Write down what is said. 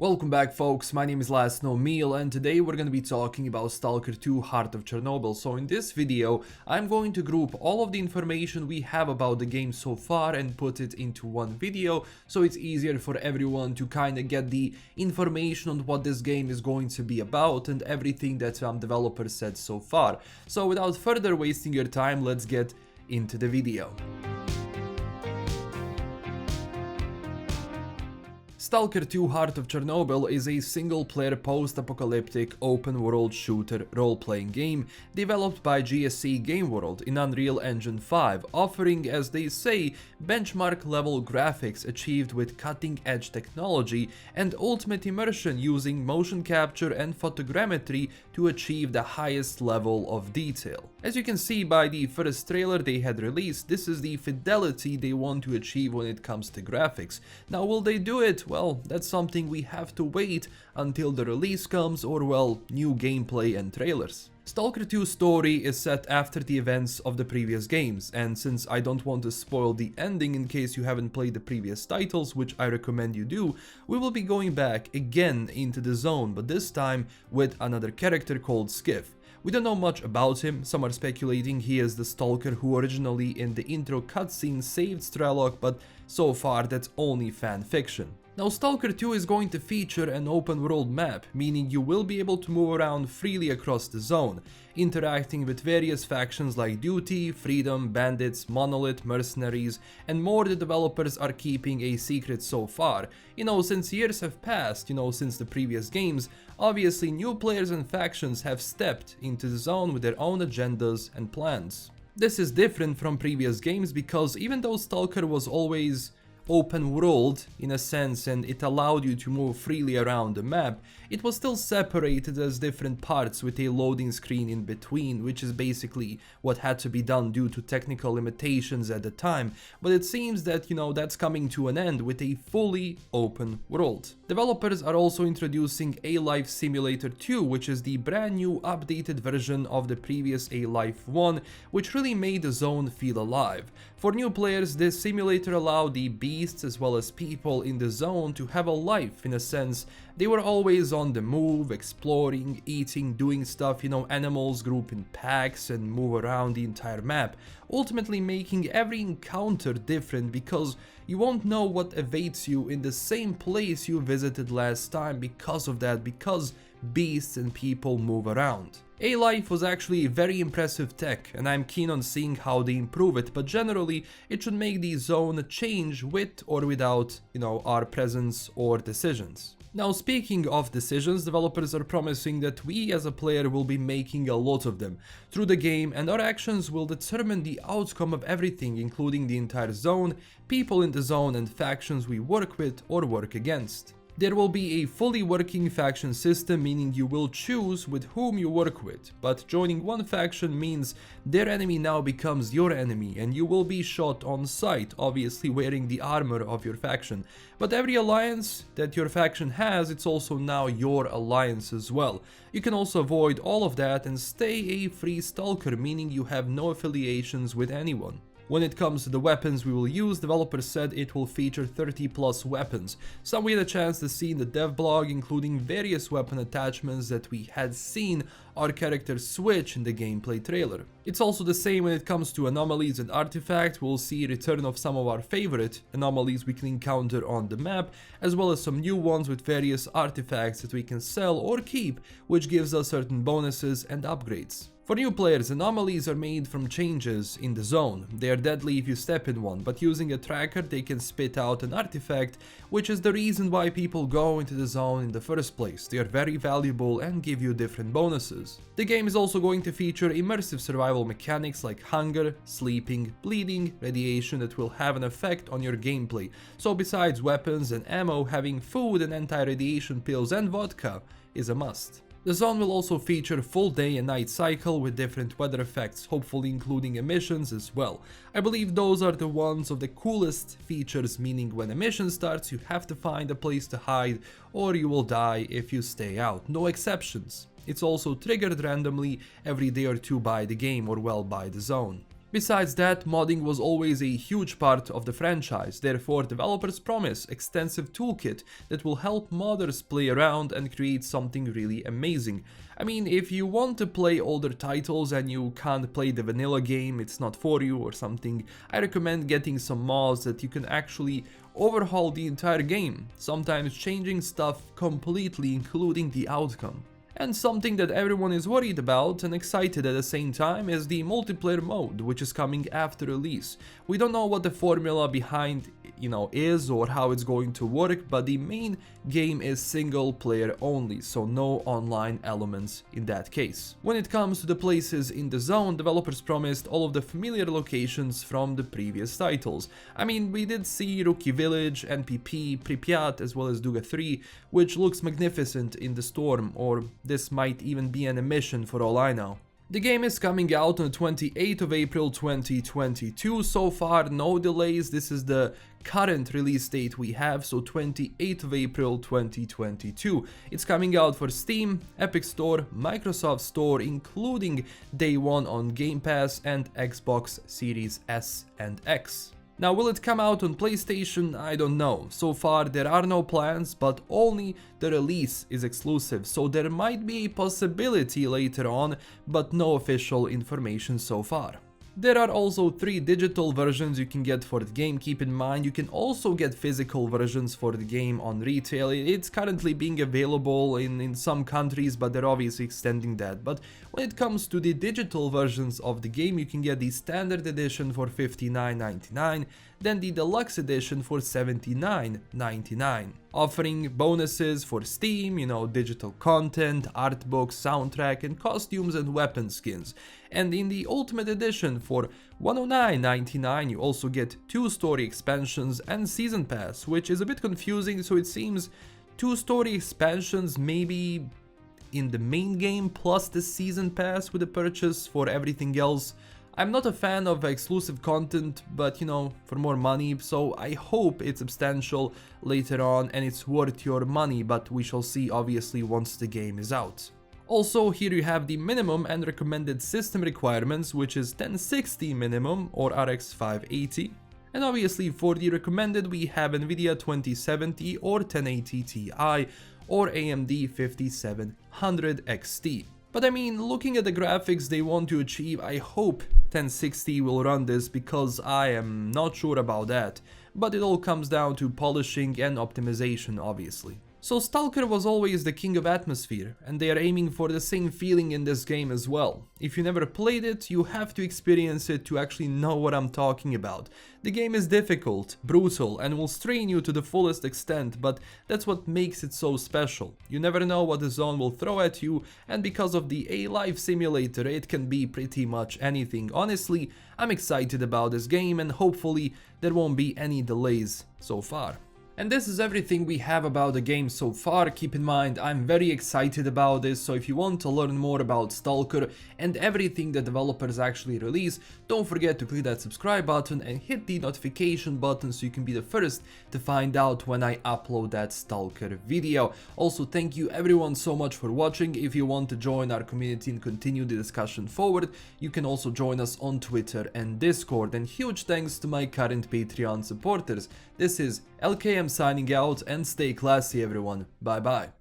Welcome back, folks. My name is LastKnownMeal, and today we're going to be talking about Stalker 2 Heart of Chernobyl. So in this video, I'm going to group all of the information we have about the game so far and put it into one video, so it's easier for everyone to kind of get the information on what this game is going to be about and everything that developers said so far. So without further wasting your time, let's get into the video. Stalker 2 Heart of Chernobyl is a single-player post-apocalyptic open-world shooter role-playing game developed by GSC Game World in Unreal Engine 5, offering, as they say, benchmark-level graphics achieved with cutting-edge technology and ultimate immersion using motion capture and photogrammetry to achieve the highest level of detail. As you can see by the first trailer they had released, this is the fidelity they want to achieve when it comes to graphics. Now, will they do it? Well, that's something we have to wait until the release comes or, well, new gameplay and trailers. Stalker 2's story is set after the events of the previous games, and since I don't want to spoil the ending in case you haven't played the previous titles, which I recommend you do, we will be going back again into the zone, but this time with another character called Skiff. We don't know much about him. Some are speculating he is the Stalker who originally in the intro cutscene saved Strelok, but so far that's only fan fiction. Now, Stalker 2 is going to feature an open world map, meaning you will be able to move around freely across the zone, interacting with various factions like Duty, Freedom, Bandits, Monolith, Mercenaries, and more. The developers are keeping a secret so far. Since years have passed, since the previous games, obviously new players and factions have stepped into the zone with their own agendas and plans. This is different from previous games because even though Stalker was always open world in a sense and it allowed you to move freely around the map, it was still separated as different parts with a loading screen in between, which is basically what had to be done due to technical limitations at the time. But it seems that that's coming to an end with a fully open world. Developers are also introducing A-Life Simulator 2, which is the brand new updated version of the previous A-Life 1, which really made the zone feel alive. For new players, this simulator allowed the beasts as well as people in the zone to have a life. In a sense, they were always on the move, exploring, eating, doing stuff. Animals group in packs and move around the entire map, ultimately making every encounter different because you won't know what awaits you in the same place you visited last time because of that, because beasts and people move around. A-Life was actually very impressive tech, and I'm keen on seeing how they improve it, but generally it should make the zone change with or without, our presence or decisions. Now, speaking of decisions, developers are promising that we as a player will be making a lot of them through the game, and our actions will determine the outcome of everything, including the entire zone, people in the zone, and factions we work with or work against. There will be a fully working faction system, meaning you will choose with whom you work with, but joining one faction means their enemy now becomes your enemy and you will be shot on sight, obviously wearing the armor of your faction. But every alliance that your faction has, it's also now your alliance as well. You can also avoid all of that and stay a free Stalker, meaning you have no affiliations with anyone. When it comes to the weapons we will use, developers said it will feature 30 plus weapons. Some we had a chance to see in the dev blog, including various weapon attachments that we had seen our characters switch in the gameplay trailer. It's also the same when it comes to anomalies and artifacts. We'll see a return of some of our favorite anomalies we can encounter on the map, as well as some new ones with various artifacts that we can sell or keep, which gives us certain bonuses and upgrades. For new players, anomalies are made from changes in the zone. They are deadly if you step in one, but using a tracker they can spit out an artifact, which is the reason why people go into the zone in the first place. They are very valuable and give you different bonuses. The game is also going to feature immersive survival mechanics like hunger, sleeping, bleeding, radiation that will have an effect on your gameplay. So besides weapons and ammo, having food and anti-radiation pills and vodka is a must. The zone will also feature full day and night cycle with different weather effects, hopefully including emissions as well. I believe those are the ones of the coolest features, meaning when a mission starts you have to find a place to hide or you will die if you stay out, no exceptions. It's also triggered randomly every day or two by the game or well by the zone. Besides that, modding was always a huge part of the franchise, therefore developers promise extensive toolkit that will help modders play around and create something really amazing. I mean, if you want to play older titles and you can't play the vanilla game, it's not for you or something, I recommend getting some mods that you can actually overhaul the entire game, sometimes changing stuff completely, including the outcome. And something that everyone is worried about and excited at the same time is the multiplayer mode, which is coming after release. We don't know what the formula behind is or how it's going to work, but the main game is single player only, so no online elements in that case. When it comes to the places in the zone, developers promised all of the familiar locations from the previous titles. I mean, we did see Rookie Village, NPP, Pripyat, as well as Duga 3, which looks magnificent in the storm, or this might even be an emission for all I know. The game is coming out on the 28th of April 2022, so far no delays, this is the current release date we have, so 28th of April 2022. It's coming out for Steam, Epic Store, Microsoft Store, including day one on Game Pass and Xbox Series S and X. Now, will it come out on PlayStation? I don't know. So far there are no plans, but only the release is exclusive, so there might be a possibility later on, but no official information so far. There are also 3 digital versions you can get for the game. Keep in mind, you can also get physical versions for the game on retail. It's currently being available in some countries, but they're obviously extending that. But when it comes to the digital versions of the game, you can get the standard edition for $59.99, then the deluxe edition for $79.99, offering bonuses for Steam, digital content, art books, soundtrack, and costumes and weapon skins. And in the Ultimate Edition for $109.99 you also get 2 story expansions and Season Pass, which is a bit confusing, so it seems 2 story expansions maybe in the main game plus the Season Pass with the purchase for everything else. I'm not a fan of exclusive content, but for more money, so I hope it's substantial later on and it's worth your money, but we shall see obviously once the game is out. Also, here you have the minimum and recommended system requirements, which is 1060 minimum or RX 580. And obviously for the recommended we have Nvidia 2070 or 1080 Ti or AMD 5700 XT. But I mean, looking at the graphics they want to achieve, I hope 1060 will run this, because I am not sure about that. But it all comes down to polishing and optimization, obviously. So Stalker was always the king of atmosphere, and they are aiming for the same feeling in this game as well. If you never played it, you have to experience it to actually know what I'm talking about. The game is difficult, brutal, and will strain you to the fullest extent, but that's what makes it so special. You never know what the zone will throw at you, and because of the A-Life simulator, it can be pretty much anything. Honestly, I'm excited about this game, and hopefully there won't be any delays so far. And this is everything we have about the game so far. Keep in mind, I'm very excited about this, so if you want to learn more about Stalker and everything the developers actually release, don't forget to click that subscribe button and hit the notification button so you can be the first to find out when I upload that Stalker video. Also, thank you everyone so much for watching. If you want to join our community and continue the discussion forward, you can also join us on Twitter and Discord. And huge thanks to my current Patreon supporters. This is LKM signing out, and stay classy everyone. Bye bye.